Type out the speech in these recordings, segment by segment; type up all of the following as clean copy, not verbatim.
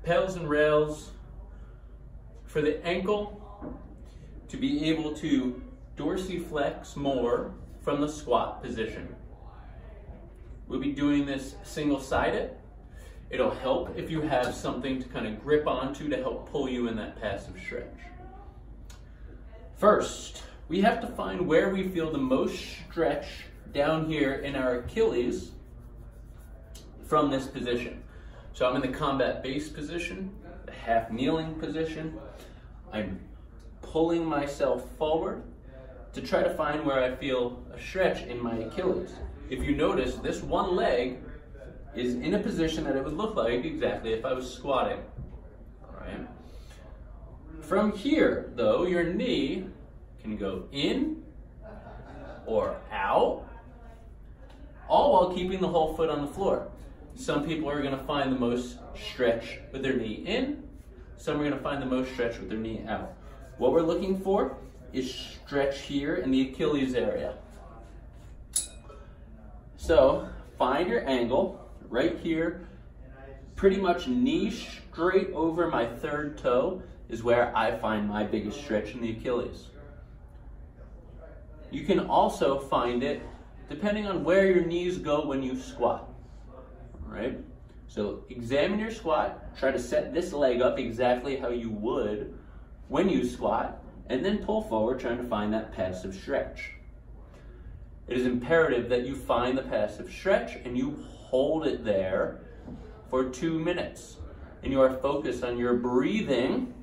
PAILs and rails for the ankle to be able to dorsiflex more from the squat position. We'll be doing this single-sided. It'll help if you have something to kind of grip onto to help pull you in that passive stretch. First, we have to find where we feel the most stretch down here in our Achilles from this position. So I'm in the combat base position, the half kneeling position. I'm pulling myself forward to try to find where I feel a stretch in my Achilles. If you notice, this one leg is in a position that it would look like exactly if I was squatting. All right. From here, though, your knee can go in or out, all while keeping the whole foot on the floor. Some people are going to find the most stretch with their knee in. Some are going to find the most stretch with their knee out. What we're looking for is stretch here in the Achilles area. So find your angle right here, pretty much knee straight over my third toe is where I find my biggest stretch in the Achilles. You can also find it depending on where your knees go when you squat. All right? So examine your squat, try to set this leg up exactly how you would when you squat, and then pull forward trying to find that passive stretch. It is imperative that you find the passive stretch and you hold it there for 2 minutes. And you are focused on your breathing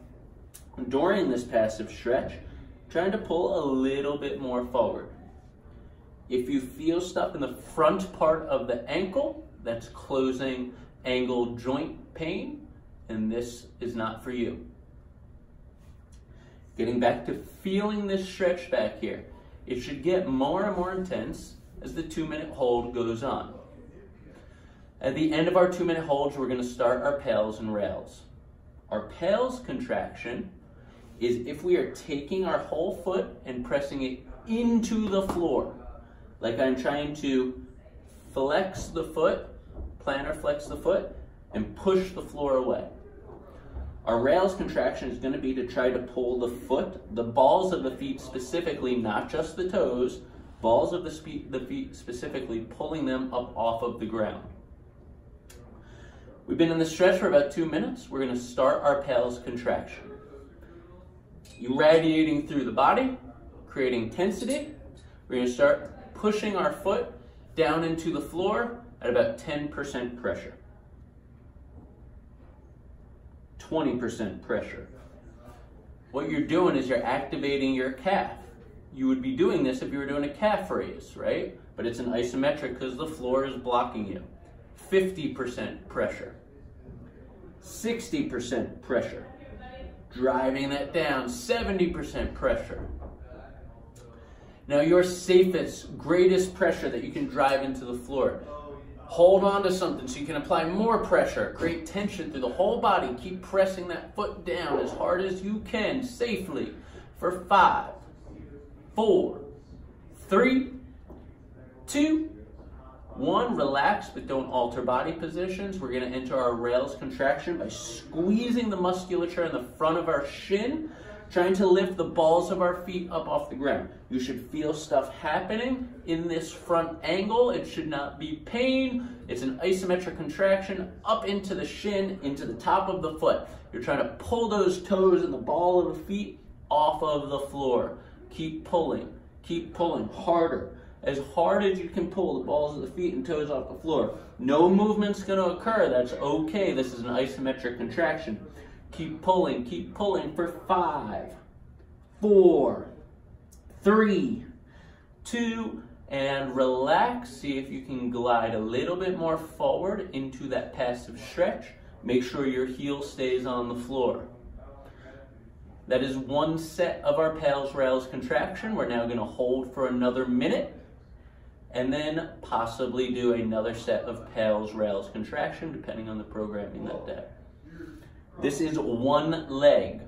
during this passive stretch, trying to pull a little bit more forward. If you feel stuff in the front part of the ankle, that's closing angle joint pain, and this is not for you. Getting back to feeling this stretch back here. It should get more and more intense as the 2-minute hold goes on. At the end of our 2-minute holds, we're going to start our PAILs and rails. Our PAILs contraction is if we are taking our whole foot and pressing it into the floor. Like I'm trying to flex the foot, plantar flex the foot, and push the floor away. Our rails contraction is going to be to try to pull the foot, the balls of the feet specifically, not just the toes, balls of the feet specifically, pulling them up off of the ground. We've been in the stretch for about 2 minutes. We're going to start our PAILs contraction. Irradiating through the body, creating tensity. We're going to start pushing our foot down into the floor at about 10% pressure. 20% pressure. What you're doing is you're activating your calf. You would be doing this if you were doing a calf raise, right? But it's an isometric because the floor is blocking you. 50% pressure. 60% pressure. Driving that down, 70% pressure. Now your safest, greatest pressure that you can drive into the floor. Hold on to something so you can apply more pressure. Create tension through the whole body. Keep pressing that foot down as hard as you can safely for 5, 4, 3, 2, 1. Relax, but don't alter body positions. We're going to enter our rails contraction by squeezing the musculature in the front of our shin, trying to lift the balls of our feet up off the ground. You should feel stuff happening in this front angle. It should not be pain. It's an isometric contraction up into the shin, into the top of the foot. You're trying to pull those toes and the ball of the feet off of the floor. Keep pulling harder. As hard as you can pull the balls of the feet and toes off the floor. No movement's going to occur. That's okay. This is an isometric contraction. Keep pulling for 5, 4, 3, 2, and relax. See if you can glide a little bit more forward into that passive stretch. Make sure your heel stays on the floor. That is 1 set of our PAILs rails contraction. We're now going to hold for another minute and then possibly do another set of PAILs rails contraction depending on the programming that day. This is 1 leg.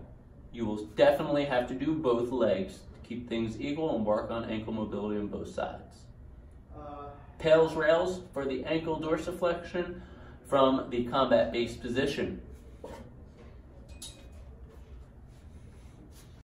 You will definitely have to do both legs to keep things equal and work on ankle mobility on both sides. PAILs rails for the ankle dorsiflexion from the combat base position.